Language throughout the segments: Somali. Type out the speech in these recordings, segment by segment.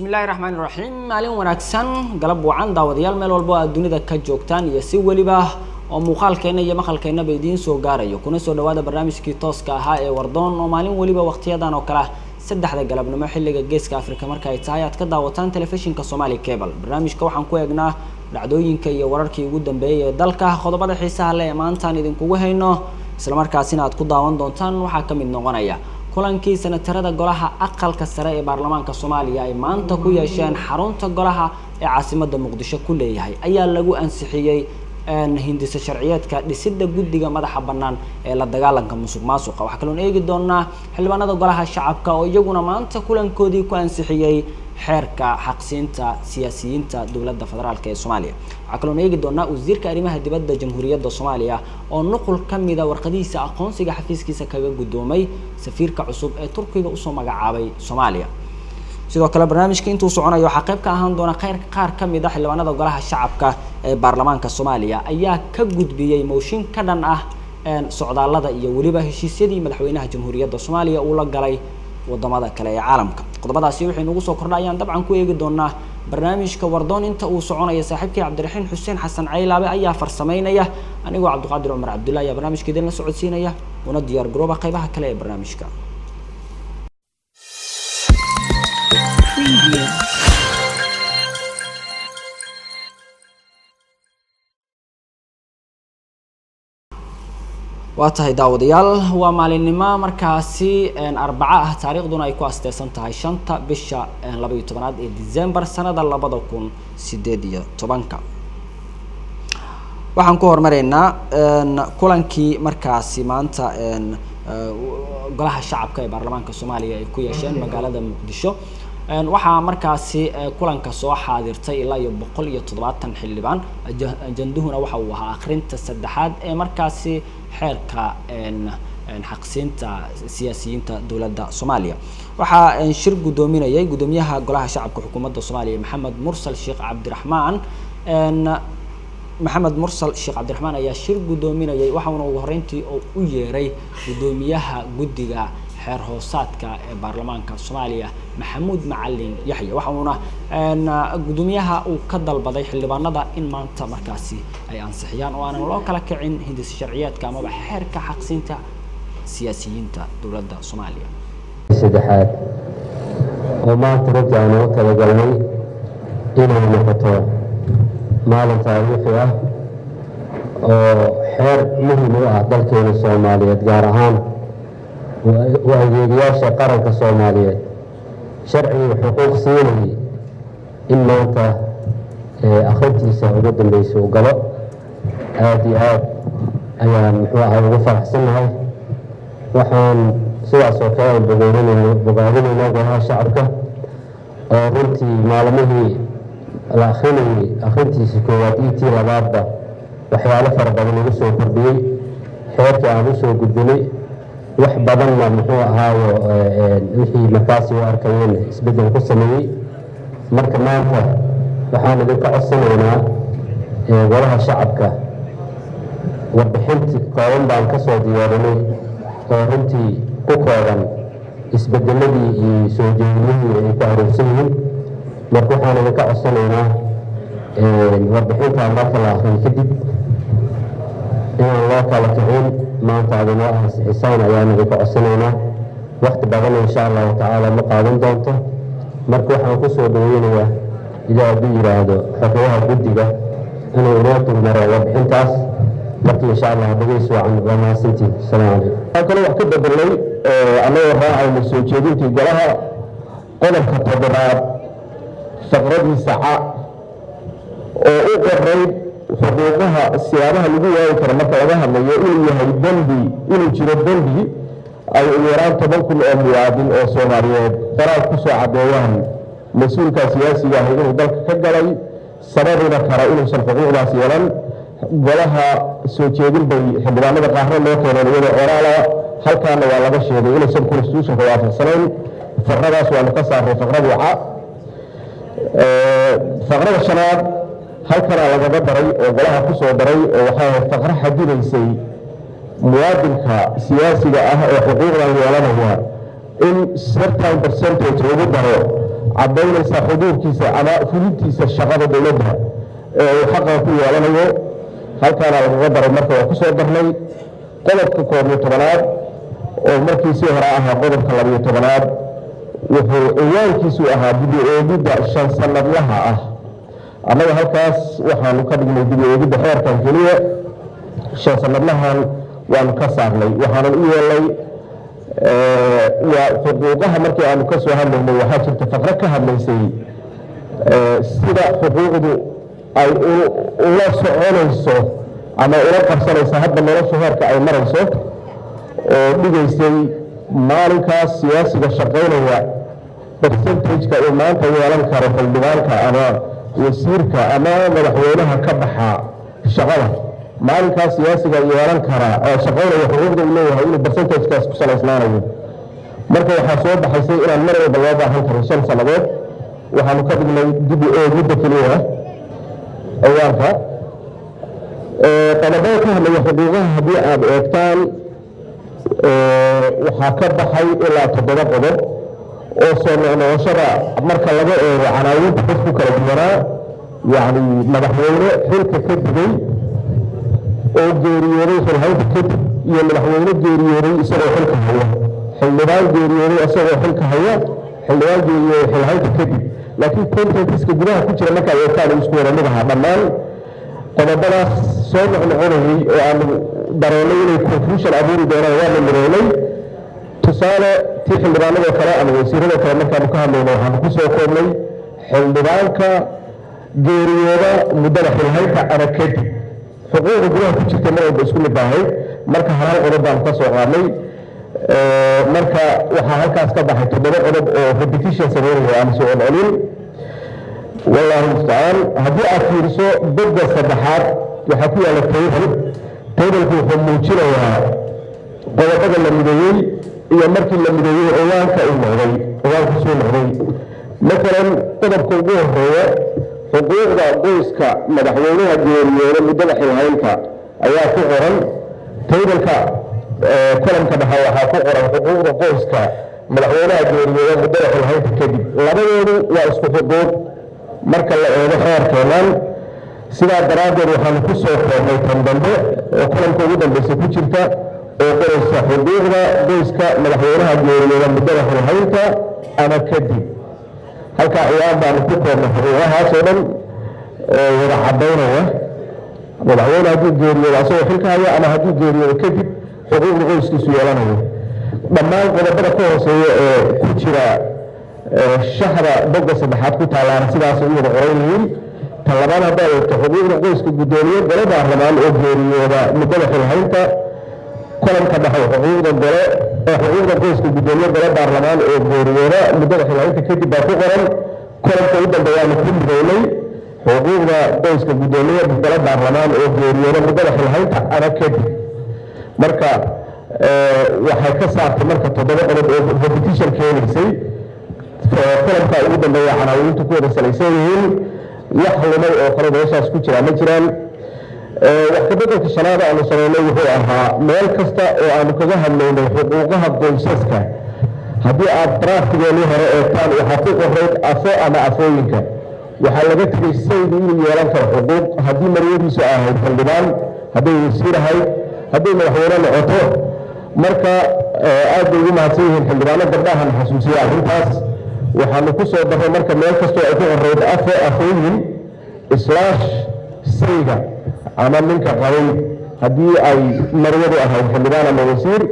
بسم الله الرحمن الرحيم مالين وناكسن قلب وعن داوديال ميل والبو الدنيا ka joogtaan iyo si waliba oo muuqaalkeena iyo maqalkeena bay idin soo gaarayo kuna soo dhawaada barnaamijkii tooska ahaa ee Wardoon oo maalin waliba waqtiyadan oo kala saddexda galabnimo xilliga geeska Afrika marka ay tahay aad ka daawataan telefishinka Somali Cable barnaamijka waxaan ku eegnaa dhacdooyinka iyo wararkii ugu dambeeyay ee dalka qodobada xiisaha leh maanta idinkugu hayno isla markaasina aad ku daawan doontaan waxa ka mid noqonaya kulankii senatarada golaha aqalka sare ee baarlamaanka Soomaaliya ay maanta ku yeesheen xarunta golaha ee caasimadda Muqdisho ku leeyahay ayaa lagu ansixiyay hindisa sharciyeedka dhisidda guddiga madaxa bannaan ee la dagaalanka musuqmaasuqa waxa kale oo eegi doonaa xildhibaanada golaha shacabka oo iyaguna maanta kulankoodii ku ansixiyay xeerka xaqsiinta siyaasiyiinta dawladda federaalka ee Soomaaliya waxa kale oo eegi doonaa wasiirka arrimaha dibadda jamhuuriyadda Soomaaliya oo nuqul kamida warqadiisa aqoonsiga xafiiskiisa kaga gudoomay safiirka cusub ee Turkiga u soo magacaabay Soomaaliya sidoo kale barnaamijka intuu soconayo waxa qayb ka ahaan doona qaar kamid ah xildhibaanada golaha shacabka ee baarlamaanka Soomaaliya ayaa ka gudbiyay mooshin ka dhan ah socdaalada iyo waliba heshiisyadii madaxweynaha jamhuuriyadda Soomaaliya uu la galay wadamada kale ee caalamka qodobadaasi waxay nagu soo kordhayaan dabcan ku eegi doonaa barnaamijka Wardoon inta uu soconayo saaxiibkii Cabdiraxiin Xuseen Xasan Caylaabe ayaa farsameynaya anigoo Cabdiqaadir Umar Cabdullaahi ayaa barnaamijka idin la socodsiinaya una diyaar garooba qaybaha kale ee barnaamijka واتهي داوديال ومالينما مركاسي أربعة تاريخنا يكون أستيسان تهاي شنطة بشا لبي تبناد ديزمبر سنة لبضا كون سيديدية طبانكا waxaan ku hormareyna kulankii markaasi maanta golaha shacabka ee baarlamaanka Soomaaliya ay ku yeesheen magaalada Muqdisho waxa markaasi kulanka soo xaadirtay ilaa 170 xildhibaan ajanduhuna waxa uu ahaa akhrinta saddexaad ee markaasi xeerka xaqsiinta siyaasiyiinta dawladda Soomaaliya waxa shir gudoominayay gudoomiyaha golaha shacabka xukuumadda Soomaaliya Maxamed Mursal Sheekh Cabdiraxmaan محمد مرسل الشيخ عبد الرحمن ayaa shir gudoominayay waxa uu ugu horeyntii u yeeray gudoomiyaha guddiga xeer hoosaadka ee baarlamaanka Soomaaliya Maxamuud Macalin Yaxya waxa uuna gudoomiyaha uu ka dalbaday xildhibaanada in maanta markaasi ay ansixiyaan oo aanan loo kala kicin hindis sharciyeedka ama xeerka xaqsiinta siyaasiyiinta dawladda Soomaaliya saddexaad oo maanta rajaan oo kala galnay inay noqoto maalin taariikhi ah oo xeer muhiim u ah dalkeena Soomaaliyeed gaar ahaan waageediyaasha qaranka Soomaaliyeed sharciga xuquuq siinay in maanta akhrintiisa ugu dambaysa uu galo aad iyo aad ayaan ugu faraxsanahay waxaan sidaas oo kale bogaadinaynaa golaha shacabka oo runtii maalmihii la akhrintiisa koowaad intii labaadba waxyaalo fara badan lagu soo kordhiyey xeerka aan u soo gudbinay wax badanna muxuu ahaayo wixii markaasi u arkayeen isbeddel ku sameeyey marka maanta waxaan idinka codsanaynaa golaha shacabka warbixintii kooban baan ka soo diyaarinay oo runtii ku kooban isbeddeladii iyo soo jeedinihii ay ku aroorsan yihiin marka waxaan idinka codsanaynaa warbixintaan marka la akhriyo kadib inaan loo kala kicin maanta adinoo ansixisaan ayaan idinka codsanaynaa waqti badan insha allahu tacaala ma qaadan doonto marka waxaan ku soo dhaweynayaa ilaa hadduu yidhaahdo xogyaha guddiga inuu inoo dulmaro warbixintaas marka insha allah dhegeysi wacan waa mahadsantiin asalaamu calaykum waxaan kale wax ka bedelay annagoo raacayna soo jeedintii golaha qodobka toddobaad faqradiisa ca oo u qoray xuquuqaha siyaabaha lagu waayi karo marka laga hadlayo inuu yahay dembi inuu jiro dembi ay ugu yaraan 10 kun oo muwaadin oo Soomaaliyeed qoraal ku soo cadeeyaan mas-uulka siyaasiga ah inuu dalka ka galay sababina kara inuusan xuquuqdaas yeelan golaha soo jeedin bay xildhibaanada qaarna loo keenay iyadoo oraala halkaana waa laga sheegay inuusan constitutionka waafaqsanayn faqradaas waa ka saaray faqradii ca faqrada shanaad halkana laga daray oo golaha ku soo daray oo waxa faqra xadidaysay muwaadinka siyaasiga ah oo xuquuqda yeelanaya in certain percentage lagu daro caddaynaysa xuduurkiisa ama fulintiisa shaqada dowladda ee uu xaqa ku yeelanayo halkaana lagaga daray marka waa ku soo darnay qodobka 11aad oo markiisii hore ahaa qodobka 12aad wuxuu ciwaankiisu ahaa dib u eegidda 5 sanadlaha ah annaga halkaas waxaanu ka dhignay dib u eegidda xeerkan keliya 5 sanadlahan waanu ka saarnay waxaanan u yeelay waa xuquuqaha markii aanu ka soo hadlaynay waxaa jirta faqro ka hadlaysay sida xuquuqdu ay ula soconayso ama ula qabsanayso hadda nolosha heerka ay marayso oo dhigaysay maalinkaas siyaasiga shaqaynaya percentage-ka uu maanta yeelan karo xildhibaanka ama wasiirka ama madaxweynaha ka baxa shaqada maalinkaas siyaasiga yeelan kara oo shaqaynaya xuquuqda uu leeyahay inuu percentage-kaas ku salaysnaanayo marka waxaa soo baxaysay inaan mar walba loo baahan karo 5 sannadood waxaanu ka dhignay dib u eegidda keliya ciwaanka qodobada ka hadlaya xuquuqaha haddii aad eegtaan waxaa ka baxay ilaa 7 qodob oo soo noqnoqoshada marka laga eego canaawinta qofku kala duwanaa yacni madaxweyne xilka ka digay oo geeriyooday xilhaynta kadib iyo madaxweyne geeriyooday isagoo xilka haya xildhibaan geeriyooday isagoo xilka haya xildhibaan geeriyooday xilhaynta kadib laakiin contentiska gudaha ku jira markaad eegtaan isku wada mid ahaa dhammaan qodobadaas soo noqnoqonayay oo aanu dareennay inay confusion abuuri doonaan waa la mireynay tusaale tii xildhibaanadoo kale ama wasiiradoo kale markaanu ka hadlayno waxaanu ku soo koobnay xildhibaanka geeriyooda muddada xilhaynta ama kadib xuquuqda gudaha ku jirta mar walba isku mid baahay marka halaal qodob baanu ka soo qaadnay marka waxaa halkaas ka baxay 7 qodob oo repetition sameynaya aan soo celcelin والله المستعان هذه أفيرسو بدأ صدحات وحكي على تيبل في موجينا وقال المدوي هي مركز المدوي عوان كإنه عوان كسون عوان مثلا طلب كوجوه هو حقوق قوسك مدحوينها جيريون مدلح الهينكا أيها فقرا تيبل كلام كبحوا فقرا حقوق قوسك مدحوينها جيريون مدلح الهينكا كذب لبنان واسكو حقوق marka la eego xeerkeenan sidaa daraaddeed waxaan ku soo koobnay tan dambe oo kulanka ugu dambeysay ku jirta oo qoraysa xuquuqda qoyska madaxweynaha geeriyooda muddada xilhaynta ama kadib halkaa ciwaan baanu ku koobnay xuquuqahaas oo dhan wada caddaynaya madaxweyne hadduu geeriyooda asagoo xilka haya ama hadduu geeriyooda kadib xuquuqda qoyskiisu yeelanayo dhammaan qodobada ka hooseeya ee ku jira shahra boga saddexaad ku taalaan sidaas u wada qoran yihiin talabaad hadda xuquuqda qoyska gudoomiye gole baarlamaan oo geeriyooda muddada xilhaynta kulanka dhaxay xuquuqda gole xuquuqda qoyska gudoomiye gole baarlamaan oo geeriyooda muddada xilhaynta kadib baa ku qoran kulanka u dambeeyaanu ku midownay xuquuqda qoyska gudoomiye gole baarlamaan oo geeriyooda muddada xilhaynta ama kadib marka waxay ka saartay marka 7 qodob oo repetition keenaysay kulanka ugu dambeeya canaawintu ku wada salaysan yihiin wax lumay oo kale meeshaas ku jira ma jiraan wax ka beddelka shanaada aanu sameynay wuxuu ahaa meel kasta oo aanu kaga hadlaynay xuquuqaha qoysaska haddii aad draftigeennii hore eegtaan waxaa ku qorayd afo ama afooyinka waxaa laga tegay saydu inuu yeelan karo xuquuq haddii marwadiisu ahayd xildhibaan hadday wasiir ahayd hadday madaxweyne noqoto marka aad bay ugu mahadsan yihiin xildhibaano gabdhahan xasuusiya arrintaas waxaanu ku soo darray marka meel kastoo ay ku qorayd afooyin islaash sayga ama ninka qabay haddii ay marwadu ahayd xildhibaan ama wasiir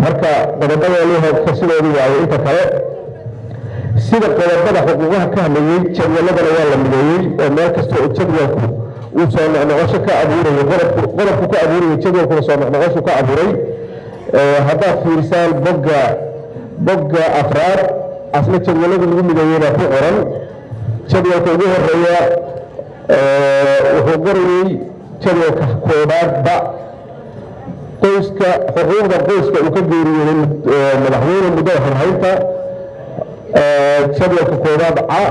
marka qodobadeennii sidoodu waaye inta kale sida qodobada xuquuqaha ka hadlayay jadwaladana waa la mideeyey oo meel kastoo jadwalku uu soo noqnoqosho ka abuurayo qodobku ka abuurayo jadwalkuna soo noqnoqoshu ka abuuray haddaad fiirisaan bogga afraad asna jadwalada lagu mideeyey baa ku qoran jadwalka ugu horeeya wuxuu qorayey jadwalka koobaadba qoyska xuquuqda qoyska uu ka geeriyooday madaxweyne muddada xilhaynta jadwalka koobaad ca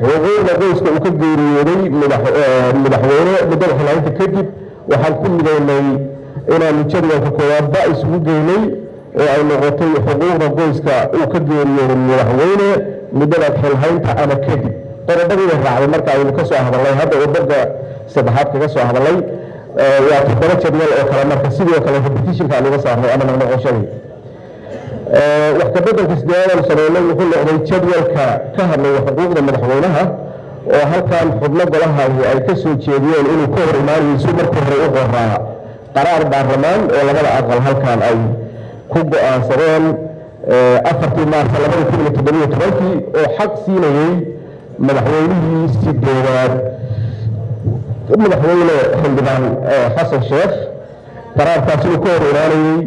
xuquuqda qoyska uu ka geeriyooday madaxweyne muddada xilhaynta kadib waxaan ku midaynay inaanu jadwalka koobaadba isugu geynay oo ay noqotay xuquuqda qoyska uu ka geeriyooday madaxweyne muddada xilhaynta ama kadib qodobadii raacday marka aynu ka soo hadalnay hadda wadada saddexaad kaga soo hadalnay waa 7 jadwal oo kale marka sidoo kale repetitionka laga saarnay ama noqoshadii wax ka beddelka sideedan sameeyay wuxuu noqday jadwalka ka hadlaya xuquuqda madaxweynaha oo halkan xubno golaha ay ka soo jeediyeen inuu ka hor imaanayso markii hore u qoraa qaraar baarlamaan oo labada aqal halkan ay ku go'aansadeen 4 Maarso 2017 oo xaq siinayay madaxweynihii sideedaad madaxweyne xildhibaan xasan sheekh qaraarkaasi uu ka hor imaanayay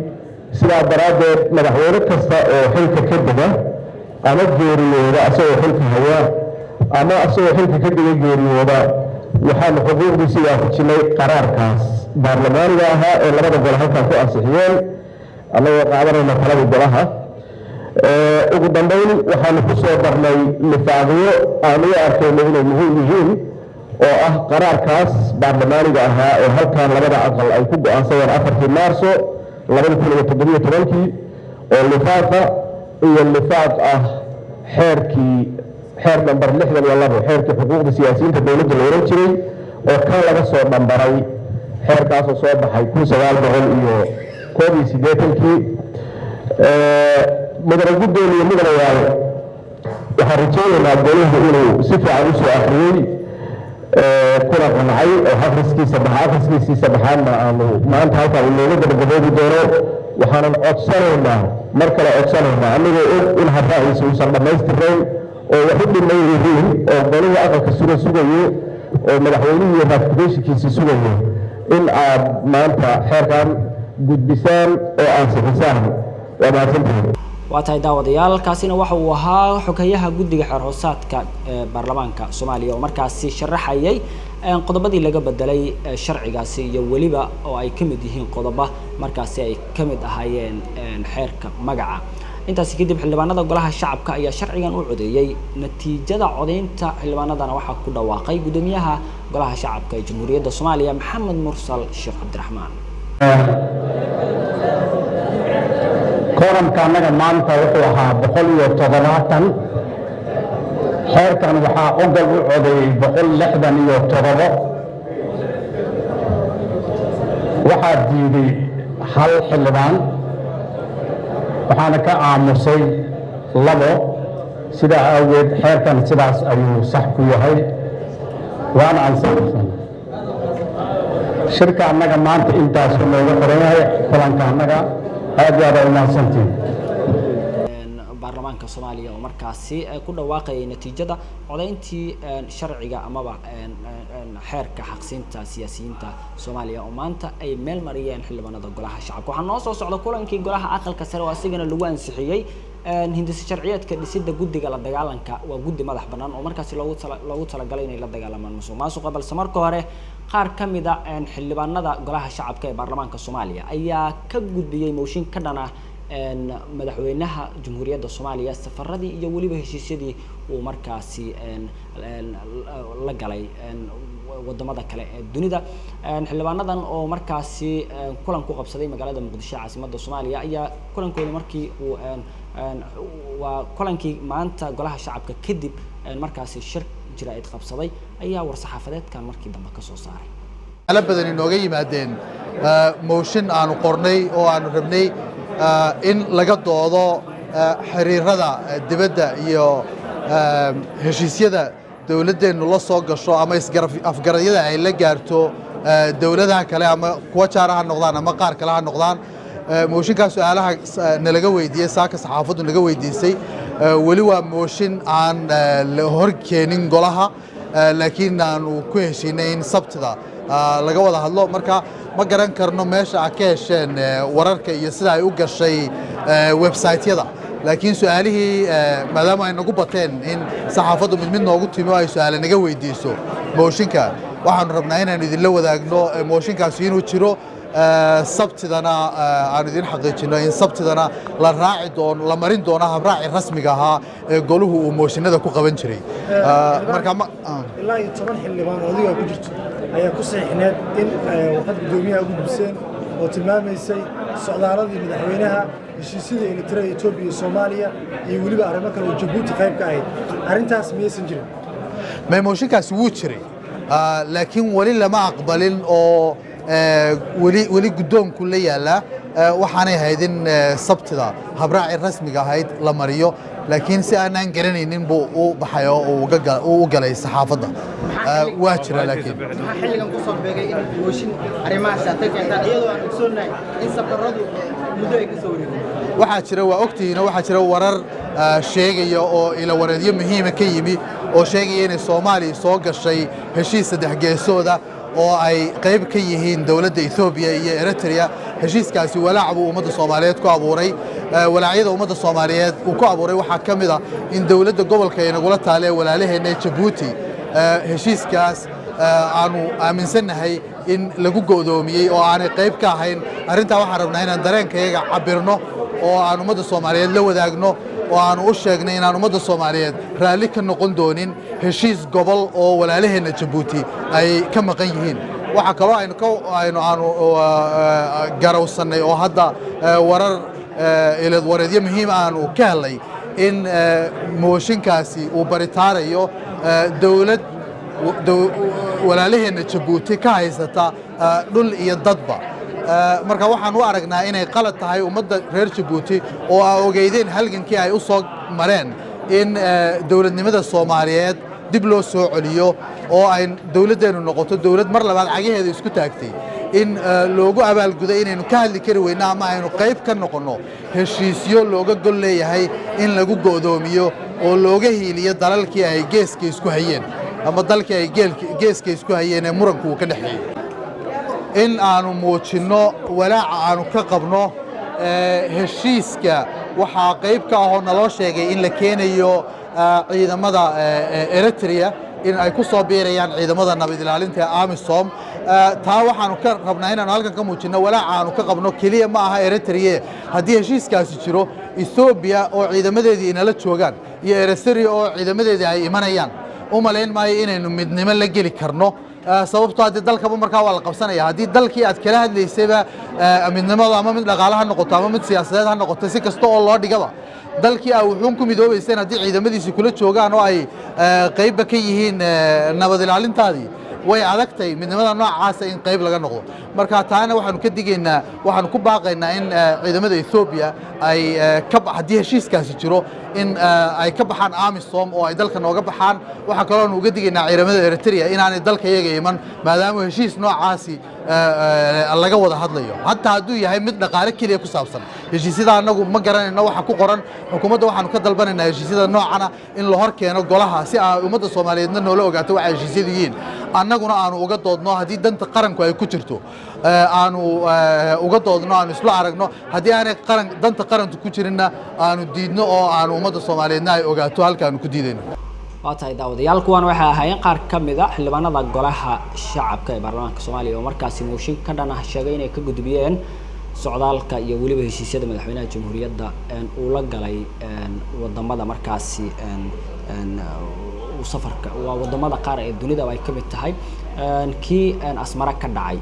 sidaa daraaddeed madaxweyne kasta oo xilka ka dega ama geeriyooda asagoo xilka haya ama asagoo xilka ka dega geeriyooda waxaanu xuquuqdiisi waafajinay qaraarkaas baarlamaaniga ahaa ee labada gole halkan ku ansixiyeen annagoo qaadanayna talada golaha ugu dambayn waxaanu ku soo darnay lifaaqyo aanu u arkayno inay muhiim yihiin oo ah qaraarkaas baarlamaaniga ahaa ee halkan labada aqal ay ku go'aansadeen 4 Maarso 2017 oo lifaaqa iyo lifaaq ah xeer nambar 62 xeerkii xuquuqda siyaasiyiinta dowladda la oran jiray oo kan laga soo dhambaray xeerkaasoo soo baxay 1981 mudane gudoomiye iyo mudane waaye waxaan rajaynaynaa goluhu inuu si fiican u soo akhriyey kuna qancay oo akhriskiisii saddexaadna aanu maanta halkaan inooga gabagaboobi doono waxaanan codsanaynaa mar kale codsanaynaa anigoo og in habraaciisa uusan dhammaystirnayn oo wax u dhiman yihiin oo goluhu aqalka sugayo oo madaxweynihii iyo ratificationkiisii sugayo in aad maanta xeerkan gudbisaan oo ansixisaan waa mahadsantihiin waa tahay daawadayaal kaasina waxa uu ahaa xogayaha guddiga xeer hoosaadka baarlamaanka Soomaaliya oo markaasi sharaxayay qodobadii laga bedelay sharcigaasi iyo waliba oo ay kamid yihiin qodobo markaasi ay kamid ahaayeen xeerka magaca intaasi kadib xildhibaanada golaha shacabka ayaa sharcigan u codeeyay natiijada codeynta xildhibaanadana waxa ku dhawaaqay gudoomiyaha golaha shacabka ee Jamhuuriyadda Soomaaliya Maxamed Mursal Sheekh Cabdiraxmaan koramka anaga maanta wuxuu ahaa 170 xeerkan waxaa ogol u codeeyay 167 waxaa diiday hal xildhibaan waxaana ka aamusay 2 sidaa awgeed xeerkan sidaas ayuu sax ku yahay waana ansixinay shirka annaga maanta intaas nooga xiran yahay kulanka annaga aad iyo aad u mahadsantiin baarlamaanka Soomaaliya oo markaasi ku dhawaaqay natiijada codeyntii sharciga amaba xeerka xaqsinta siyaasiyiinta Soomaaliya oo maanta ay meel mariyeen xildhibaanada golaha shacabka waxaa noo soo socda kulankii golaha aqalka sare oo asigana lagu ansixiyay hindisa sharciyeedka dhisidda guddiga la dagaalanka waa guddi madax bannaan oo markaasi loogu talagalay inay la dagaalamaan musuqmaasuqa balse marka hore qaar kamid ah xildhibaanada golaha shacabka ee baarlamaanka Soomaaliya ayaa ka gudbiyay mooshin ka dhan ah madaxweynaha Jamhuuriyadda Soomaaliya safaradii iyo waliba heshiisyadii uu markaasi la galay wadamada kale ee dunida xildhibaanadan oo markaasi kulan ku qabsaday magaalada Muqdisho caasimadda Soomaaliya ayaa kulankooda markii uu waa kulankii maanta golaha shacabka kadib markaasi shir jiraa'id qabsaday ayaa war saxaafadeedkan markii dambe ka soo saaray ala badan inooga yimaadeen mooshin aanu qornay oo aanu rabnay in laga doodo xiriirada dibadda iyo heshiisyada dawladdeenu la soo gasho ama afgaradyada ay la gaarto dawladaha kale ama kuwa jaara ha noqdaan ama qaar kale ha noqdaan mooshinkaas su'aalaha nalaga weydiiyey saaka saxaafaddu naga weydiisay weli waa mooshin aan la hor keenin golaha laakiin aanu ku heshiinay in sabtida laga wada hadlo marka ma garan karno meesha aad ka hesheen wararka iyo sida ay u gashay website-yada laakiin su'aalihii maadaama ay nagu bateen in saxaafaddu mid noogu timi oo ay su'aale naga weydiiso mooshinka waxaanu rabnaa inaanu idinla wadaagno mooshinkaasi inuu jiro sabtidana aanu idin xaqiijino in sabtidana la marin doono habraaci rasmiga ahaa ee goluhu uu mooshinada ku qaban jiray marka ilaa 10 xildhibaan oo adiga ku jirto ayaa ku saxiixneed in warqad gudoomiyaha ugu gudbiseen oo tilmaamaysay socdaaladii madaxweynaha heshiisyada Eritrea Ethiopia Soomaaliya iyo waliba arrimo kale oo Djibouti qayb ka ahayd arrintaas miyaysan jirin ma mooshinkaasi wuu jiray laakiin wali lama aqbalin oo wali guddoonku la yaala waxaanay ahayd in sabtida habraaci rasmiga ahayd la mariyo laakiin si aanan garanaynin buu u baxay oo uu galay saxaafadda waa jira laakiin xilligan ku soo beegay in mooshin arrimahaas ay keentaan iyadoo aan ogsoonahay in safaradu muddo ay ka soo wareegeen waxaa jira waa ogtihiin waxaa jira warar sheegaya oo ila wareedyo muhiim ka yimi oo sheegaya in Soomaaliya soo gashay heshiis saddex geesooda oo ay qayb ka yihiin dawladda Ethiopia iyo Eritrea heshiiskaasi walaac buu ummadda Soomaaliyeed ku abuuray walaacyada ummadda Soomaaliyeed uu ku abuuray waxaa ka mid ah in dawladda gobolka ay nagula taalee walaalaheena Djibouti heshiiskaas aanu aaminsanahay in lagu go'doomiyey oo aanay qayb ka ahayn arrintaa waxaan rabnaa inaan dareenkayaga cabirno oo aan ummadda Soomaaliyeed la wadaagno oo aan u sheegnay inaan ummadda Soomaaliyeed raalli ka noqon doonin heshiis gobol oo walaalaheena Djibouti ay ka maqan yihiin waxa kale aynu garawsanay oo hadda warar ilad wareedyo muhiim aanu ka helay in mooshinkaasi uu baritaarayo dawlad walaalaheena Djibouti ka haysata dhul iyo dadba marka waxaan u aragnaa inay qalad tahay ummadda reer Djibouti oo ay ogeydeen halgankii ay u soo mareen in dawladnimada Soomaaliyeed dib loo soo celiyo oo ay dawladdeenu noqoto dawlad mar labaad cagaheeda isku taagtay in loogu abaalguday inaynu ka hadli kari weyna ama aynu qayb ka noqono heshiisyo looga gol leeyahay in lagu go'doomiyo oo looga hiiliyo dalalkii ay geeska isku hayeen ama dalkii ay geeska isku hayeen ee muranku ka dhaxeeyay in aanu muujinno walaaca aanu ka qabno heshiiska waxaa qayb ka ah oo naloo sheegay in la keenayo ciidamada Eritrea in ay ku soo biirayaan ciidamada nabad ilaalinta ee AMISOM taa waxaanu ka rabnaa inaanu halkan ka muujinno walaaca aanu ka qabno kaliya ma aha Eritrea haddii heshiiskaasi jiro Ethiopia oo ciidamadeedii inala joogaan iyo Eritrea oo ciidamadeedii ay imanayaan umaleyn maayo inaynu midnimo la geli karno sababtoo ah dalkaba markaa waa la qabsanaya haddii dalkii aad kala hadlaysayba midnimada ama mid dhaqaale ha noqoto ama mid siyaasadeed ha noqoto si kasta oo loo dhigaba dalkii ay wuxuun ku midoobayseen haddii ciidamadiisi kula joogaan oo ay qaybba ka yihiin nabad ilaalintaadii way adagtay midnimada noocaasa in qayb laga noqdo marka taana waxaanu ka digaynaa waxaanu ku baaqaynaa in ciidamada Ethiopia ay haddii heshiiskaasi jiro in ay ka baxaan AMISOM oo ay dalka nooga baxaan waxa kale oo uga digaynaa ciidamada Eritrea inaanay dalka iyaga iman maadaama heshiis noocaasi laga wada hadlayo hatta hadduu yahay mid dhaqaale kaliya ku saabsan heshiisyada anagu ma garanayno waxa ku qoran xukuumadda waxaanu ka dalbanaynaa heshiisyada noocana in la hor keeno golaha si ay ummadda Soomaaliyeedna noola ogaato waxa heshiisyadu yihiin annaguna aanu uga doodno haddii danta qaranku ay ku jirto aanu uga doodno aanu isla aragno haddii aanay danta qaranku ku jirinna aanu diidno oo aanu ummadda Soomaaliyeedna ay ogaato halkaanu ku diidayno waa tahay daawadayaal kuwan waxay ahaayeen qaar ka mid ah xildhibaanada golaha shacabka ee baarlamaanka Soomaaliya oo markaasi mooshin ka dhan ah sheegay inay ka gudbiyeen socdaalka iyo waliba heshiisyada madaxweynaha jamhuuriyadda uu la galay wadamada markaasi safarka waa wadamada qaar ee dunida ay ka mid tahay kii asmara ka dhacay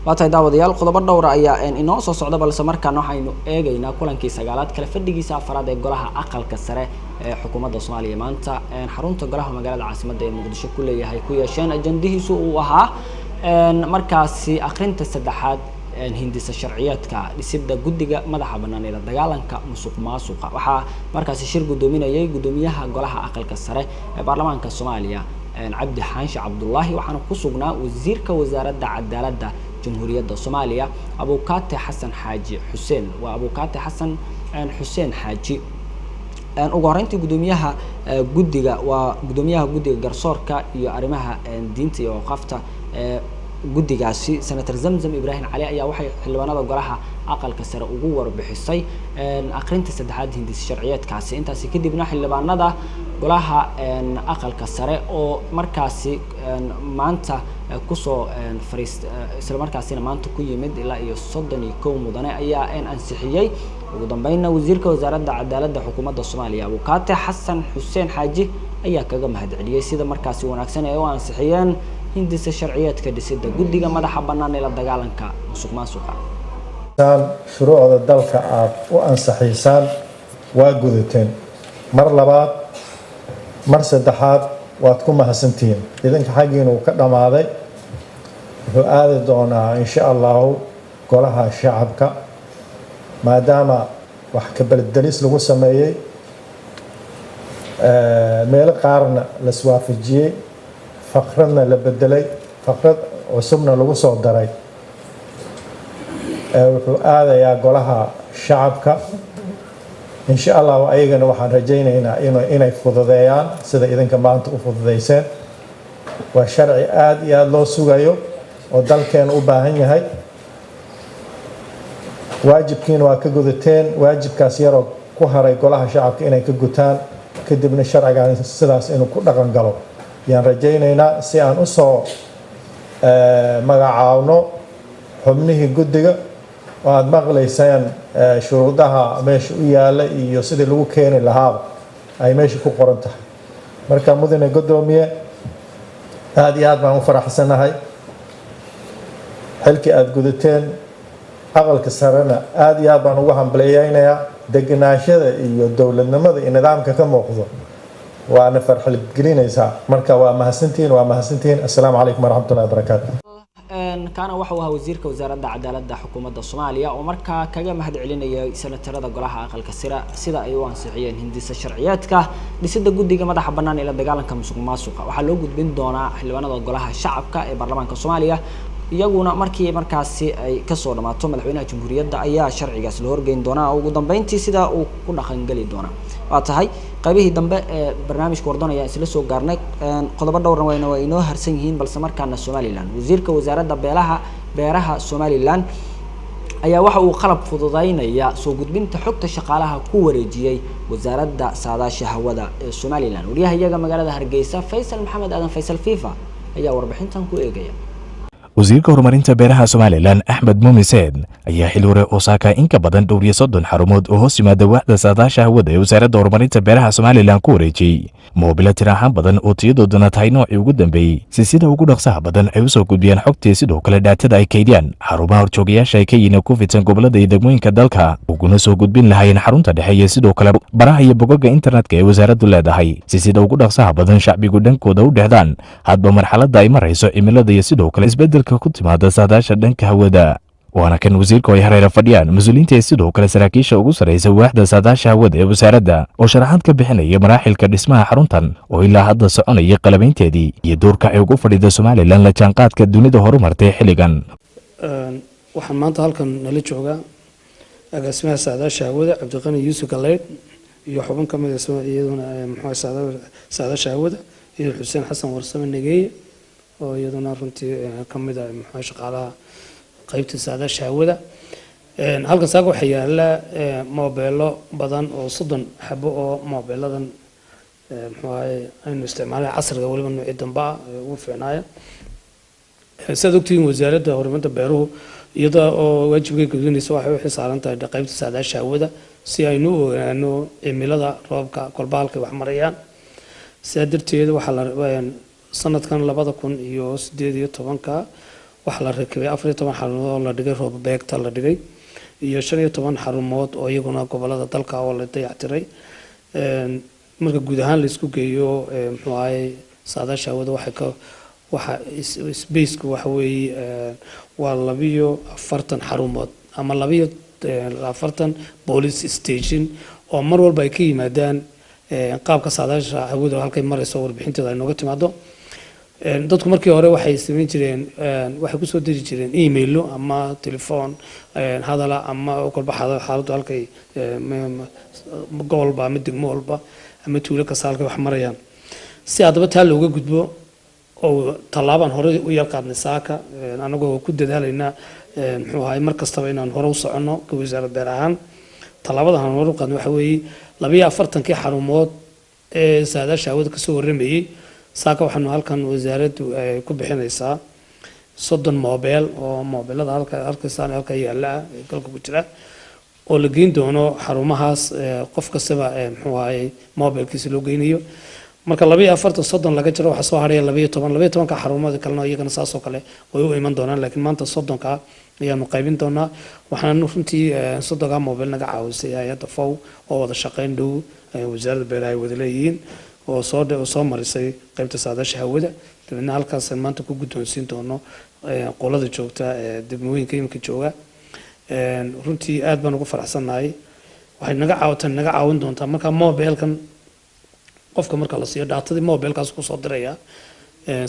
waa tahay daawadayaal qodobo dhowr ayaa inoo soo socda balse markaan waxaynu eegaynaa kulankii sagaalaad kala fadhigiisa afraad ee golaha aqalka sare ee xukuumadda Soomaaliya maanta xarunta golaha magaalada caasimadda ee Muqdisho ku leeyahay ku yeesheen ajandihiisu uu ahaa markaasi akhrinta saddexaad hindisa sharciyeedka dhisidda guddiga madaxa bannaan ee la dagaalanka musuqmaasuqa waxaa markaasi shir gudoominayay gudoomiyaha golaha aqalka sare ee baarlamaanka Soomaaliya Cabdi Xaanshe Cabdullaahi waxaana ku sugnaa wasiirka wasaaradda cadaaladda jamhuuriyadda Soomaaliya Abukaate Xasan Xaaji Xuseen waa Abukaate Xasan Xuseen Xaaji ugu horeyntii gudoomiyaha guddiga garsoorka iyo arrimaha diinta iyo waqafta guddigaasi senator Zamzam Ibrahim Cali ayaa waxay xildhibaanada golaha aqalka sare ugu warbixisay akhrinta saddexaad hindis sharciyeedkaasi intaasi kadibna xildhibaanada golaha aqalka sare oo markaasi maanta kusoo fariist isla markaasina maanta ku yimid ilaa iyo 31 mudane ayaa ansixiyay ugu dambeynna wasiirka wasaaradda cadaaladda xukuumadda Soomaaliya Abukaate Xasan Xuseen Xaaji ayaa kaga mahadceliyay sida markaasi wanaagsan ee u ansixiyeen hindisa sharciyeedka dhisidda guddiga madaxa bannaan ee la dagaalanka musuqmaasuqa shuruucda dalka aad u ansaxiisaan waa gudateen mar labaad mar saddexaad waad ku mahadsantihiin idinka xaggiina uu ka dhammaaday wuxuu aadi doonaa insha allahu golaha shacabka maadaama wax ka bedelis lagu sameeyey meelo qaarna la iswaafajiyey faqradna la bedelay faqrad cusubna lagu soo daray wuxuu aadayaa golaha shacabka insha allahu ayagana waxaan rajaynaynaa inay fududeeyaan sida idinka maanta u fududeyseen waa sharci aad iyo aada loo sugayo oo dalkeena u baahan yahay waajibkiina waa ka gudateen waajibkaas yaroo ku haray golaha shacabka inay ka gutaan kadibna sharcigan sidaas inuu ku dhaqan galo yaan rajaynaynaa si aan u soo magacaawno xubnihii guddiga oo aada maqlaysaan shuruudaha meesha u yaalla iyo sidii lagu keeni lahaaba ay meesha ku qoran tahay marka mudane guddoomiye aada iyo aad baan u faraxsanahay xilkii aada gudateen aqalka sarena aada iyo aad baan ugu hambaleeyeynayaa deganaashada iyo dowladnimada iyo nidaamka ka muuqdo waana farxad gelinaysaa marka waa mahadsantihiin assalaamu calaykum waraxmatullahi wabarakaatu kaana waxa uu ahaa wasiirka wasaaradda cadaaladda xukuumadda Soomaaliya oo markaa kaga mahad celinaya senatarada golaha aqalka sida ay u ansixiyeen hindisa sharciyeedka dhisida guddiga madaxa bannaan ee la dagaalanka musuqmaasuqa waxaa loo gudbin doonaa xildhibaanada golaha shacabka ee baarlamaanka Soomaaliya iyaguna markii markaasi ay ka soo dhamaato madaxweynaha jamhuuriyadda ayaa sharcigaas la horgeyn doona ugu dambeyntii sida uu ku dhaqan gali doona waa tahay qaybihii dambe ee barnaamijka wardoon ayaa isla soo gaarnay qodobo dhowr waa inoo harsan yihiin balse markaana Somaliland wasiirka wasaaradda beeraha Somaliland ayaa waxa uu qalab fududeynaya soo gudbinta xogta shaqaalaha ku wareejiyay wasaaradda saadaasha hawada ee Somaliland wariyaha magaalada Hargeysa Faisal Maxamed Aadan Faisal FIFA ayaa warbixintan ku eegaya wasiirka horumarinta beeraha Somaliland Axmed Muumiseen ayaa xil hore oo saaka in ka badan 30 xarumood oo hoos yimaada waaxda saadaasha hawada ee wasaaradda horumarinta beeraha Somaliland ku wareejiyay moobila tiraahan badan oo tiyadoodana tahay noocii ugu dambeeyay sida ugu dhaqsaha badan ay u soo gudbiyaan xogtii sidoo kale dhaatada ay kaydiyaan xarumaha horjoogayaasha ay ka yihiin ku fidsan gobolada iyo degmooyinka dalka uguna soo gudbin lahaayeen xarunta dhexe iyo sidoo kale baraha iyo bogagga internetka ee wasaaraddu leedahay sida ugu dhaqsaha badan shacbigu dhankooda u dhexdaan hadba marxaladda ay marayso cimilada iyo sidoo kale isbedel ku timaada saadaasha dhanka hawada waana kan wasiirku ay hareera fadhiyaan mas'uuliyiinta sidoo kale saraakiisha ugu sareysa waaxda saadaasha hawada ee wasaaradda oo sharaxaad ka bixinaya maraaxilka dhismaha xaruntan oo ilaa hadda soconaya qalabaynteedii iyo doorka ay ugu fadhida Somaliland la jaanqaadka dunida horumartay xilligan waxaan maanta halkan nala joogaa agaasimaha saadaasha hawada Cabdiqani Yuusuf Galeed iyo xubin ka mid ah iyaduna saadaasha hawada iyo Xuseen Xasan Warsame Nageeye oo iyaduna runtii ka mid ah shaqaalaha qaybta saadaasha hawada halkan saaka waxa yaala moobeelo badan oo 30 xabo oo moobeeladan aynu isticmaalay casriga waliba nooc damba ugu fiicnaaya sida ogtiin wasaaradda horumarinta beeruhu iyada oo waajibkeeda gudbinaysa waxay u xisaaran tahay qaybta saadaasha hawada si aynu u ogaano cimilada roobka kolbaalka wax marayaan sida darteed waxa la sanadkan 2018 waxa la rakibay 14 xarumood oo la dhigay roob beegta la dhigay iyo 15 xarumood oo iyaguna gobolada dalka oo la dayactiray marka guud ahaan la isku geeyo saadaasha hawada waxa space-ku waxa weeye waa 42 xarumood ama 42 police station oo mar walba ay ka yimaadaan qaabka saadaasha hawada halkay marayso warbixinteeda ay nooga timaado dadku markii hore waxay sameyn jireen waxay ku soo diri jireen email ama telephone hadala ama kolba xaaladu halkay gobolba ama degmo walba ama tuulo ka saalkay wax marayaan si adaba taa looga gudbo oo talaaban hore u yaqaadnay saaka anagoo ku dadaalayna mar kastaba inaan hore u socono ka wasaaradda beer ahaan talaabada aan hore u qaadnay waxa weeye 42 xarumood ee saadaasha hawada ka soo waramayay saaka waxaanu halkan wasaaraddu ku bixinaysaa 30 moobeel oo moobeelada halka yaala galka ku jira oo la geyn doono xarumahaas qof kastaba moobelkiisa loo geynayo marka 24 laga jiro waxa soo haray 12 ka xarumood kalena iyagana saasoo kale way u iman doonaan laakiin maanta 30 ka ayaanu qaybin doonaa waxaan runtii 30 mobile naga caawisay hay'adda FOW oo wada shaqeyn dhow wasaaradda beeraha ay wada leeyihiin oo soo marisay qaybta saadaasha hawada dabadna halkaas maanta ku guddoonsiin doono qolada joogta degmooyinka imika jooga runtii aad baan ugu faraxsanahay waxay naga caawin doontaa marka mobile-kan qofka marka la siiyo daatadii mobile-kaas ku soo diraya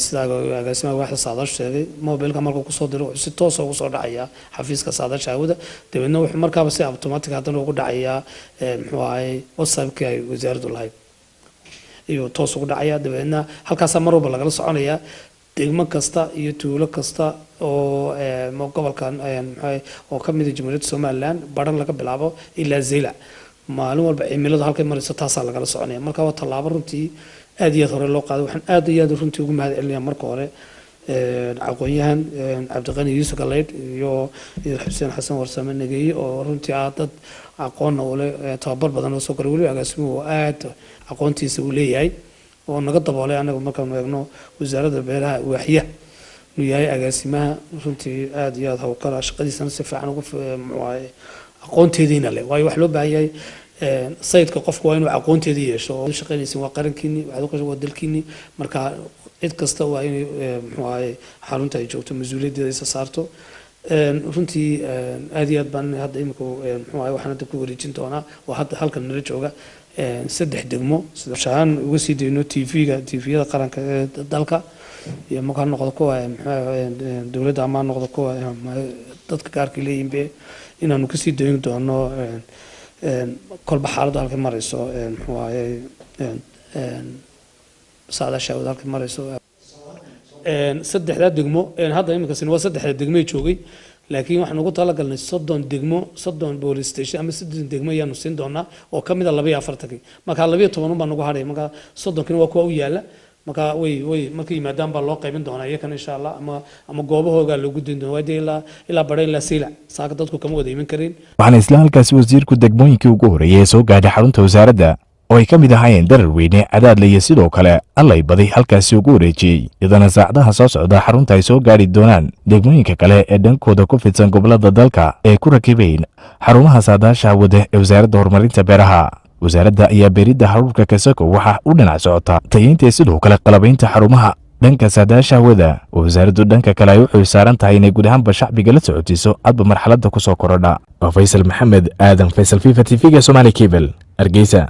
sida agaasimaha waaxda saadaasha sheegay mobile-ka marka ku soo diro si toos ah ugu soo dhacaya xafiiska saadaasha hawada dabadna wuxuu markaaba si automatic haddana ugu dhacaya muxuu ahay WhatsApp-ka ay wasaaraddu lahayd iyo toos ugu dhacaya dabadna halkaas mar walba lagala soconaya degmo kasta iyo tuulo kasta oo gobolkan oo ka mid ah Jamhuuriyadda Soomaaliland baran laga bilaabo ilaa Zeyla maalin walba cimilada halkay marayso taas lagala soconaya marka waa tallaabo runtii aad iyo hore loo qaaday waxaan aad iyo aad runtii ugu mahadcelinayaa marka hore aqoonyahan Cabdiqani Yuusuf Galeyd iyo Xuseen Xasan Warsame Nageey oo runtii dad aqoon u leh tababar badan oo soo galay wali agaasimuhu aad aqoontiisa u leeyahay oo naga daboolay anaga markaan eegno wasaaradda beeraha waaxya inuu yahay agaasimaha runtii aad iyo aad hawlkala shaqadiisana si fiican ugu aqoonteediina leh waayo wax loo baahan yahay sayidka qofku waa inuu aqoonteedii yeesho oo shaqaynaysan waa qarankiini waxaad u waa dalkiini marka cid kasta waa inay muxuu ahay xarunta ay joogto mas'uuliyaddeeda isa saarto runtii aad iyo aad baan hadda imika muxuu ahay waxaan hadda ku wareejin doonaa oo hadda halkan nala jooga 3 degmo sida shaan uga sii deyno TV-yada qaranka ee dalka iyo marka noqdo kuwa dawladda ama noqdo kuwa dadka gaarka leeyihiin inaanu ka sii deyn doono kolba xaaladda halka marayso muxuu ahay saadaasha halka marayso saddexda degmo hadda imika sin waa saddexda degmo joogay laakiin waxaan ugu talagalnay 30 degmo 30 police station ama 30 degmo ayaanu siin doonaa oo ka mid ah 42 marka 12 baan ugu haray marka 30 waa kuwa u yaala marka way marka yimaadaan baa loo qaybin doonaa iyakan insha Allah ama goobahooga loo gudin doonaa ilaa Badhayn la Siila saaka dadku kama wada iman karin waxaan isla halkaasi wasiirku degmooyinkii ugu horeeyay soo gaadhay xarunta wasaaradda oo ay ka mid ahaayeen darar weyne cadaadle iyo sidoo kale allay baday halkaasi ugu wareejiyey iyadana saacadaha soo socda xarunta ay soo gaari doonaan degmooyinka kale ee dhankooda ku fidsan gobolada dalka ee ku rakibayn xarumaha saadaasha hawada ee wasaaradda horumarinta beeraha wasaaradda ayaa beeridda haruurka kasako waxa u dhinac socota tayeynta sidoo kale qalabaynta xarumaha dhanka saadaasha hawada oo wasaaraddu dhanka kale ay u xil saaran tahay inay guud ahaanba shacbiga la socotiso adba marxaladda ku soo korodha Faysal Maxamed Aadan Faysal FIFA TV-ga Somali Cable Hargeysa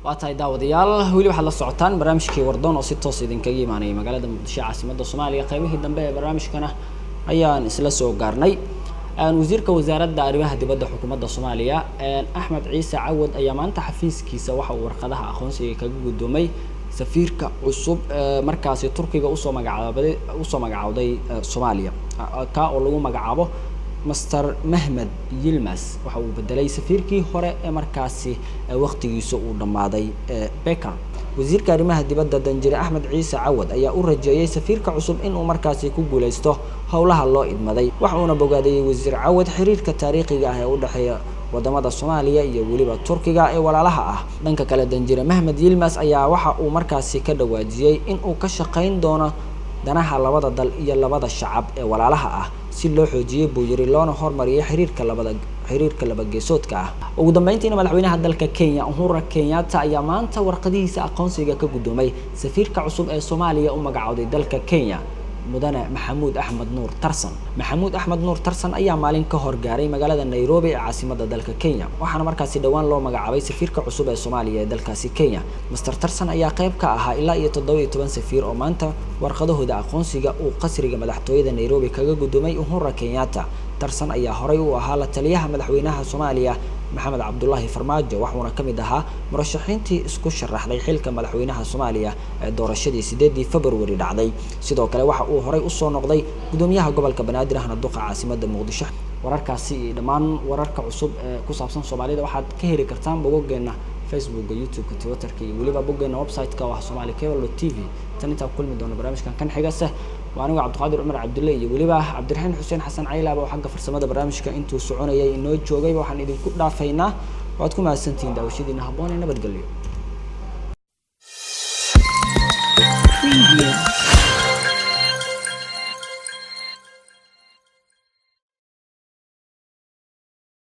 waatahay daawadayaal weli waxaad la socotaan barnaamijkii wardoon oo si toos idinkaga imaanayay magaalada Muqdisho caasimadda Soomaaliya qaybihii dambe ee barnaamijkana ayaan isla soo gaarnay wasiirka wasaaradda arrimaha dibadda xukuumadda Soomaaliya Axmed Ciise Cawad ayaa maanta xafiiskiisa waxa uu warqadaha aqoonsiga kaga gudoomay safiirka cusub markaasi Turkiga usoo magacaabaday Soomaaliya ka oo lagu magacaabo Mr. Mehmed Yilmaz waxa uu bedelay safiirkii hore ee markaasi waqtigiisa uu dhamaaday Becker wasiirka arrimaha dibadda Danjire Axmed Ciise Cawad ayaa u rajeeyay safiirka cusub inuu markaasi ku guuleysto howlaha loo idmaday waxa uuna bogaadiyay wasiir Cawad xiriirka taariikhiga ah ee u dhaxeeya wadamada Soomaaliya iyo waliba Turkiga ee walaalaha ah dhanka kale Danjire Mehmed Yilmaz ayaa waxa uu markaasi ka dhawaajiyay in uu ka shaqeyn doono danaha labada dal iyo labada shacab ee walaalaha ah si loo xoojiyay buu yiri loona hormariyay xiriirka laba geesoodka ah ugu dambeyntiina madaxweynaha dalka Kenya Uhuru Kenyatta ayaa maanta warqadihiisa aqoonsiga ka gudoomay safiirka cusub ee Soomaaliya u magacaawday dalka Kenya mudane Maxamuud Axmed Nuur Tarsan ayaa maalin ka hor gaaray magaalada Nairobi ee caasimadda dalka Kenya waxaana markaasi dhawaan loo magacaabay safiirka cusub ee Soomaaliya ee dalkaasi Kenya Mr. Tarsan ayaa qayb ka ahaa ilaa iyo 17 safiir oo maanta warqadahooda aqoonsiga uu qasriga madaxtooyada Nairobi kaga gudoomay Uhuru Kenyatta Tarsan ayaa horay u ahaa la taliyaha madaxweynaha Soomaaliya Maxamed Cabdullaahi Farmaajo waxaana kamid ahaa murashaxiintii isku sharaxday xilka madaxweynaha Soomaaliya ee doorashadii 8 February dhacday sidoo kale waxa uu horay u soo noqday gudoomiyaha gobolka Banaadir ahna duqa caasimadda Muqdisho wararkaasi iyo dhammaan wararka cusub ee ku saabsan Soomaalida waxaad ka heli kartaan boggeena Facebook YouTube Twitter iyo waliba boggeena website-ka waa Somali Cable TV tan inta kulmi doona barnaamijkan kan xigasa waaniga Cabdiqaadir Umar Cabdulle iyo waliba Cabdiraxmaan Xuseen Xasan Caylaab oo xagga farsamada barnaamijka intuu soconayay inoo joogay waxaan idinku dhaafaynaa waad ku mahadsantihiin daawashadiina habboon ee nabadgelyo.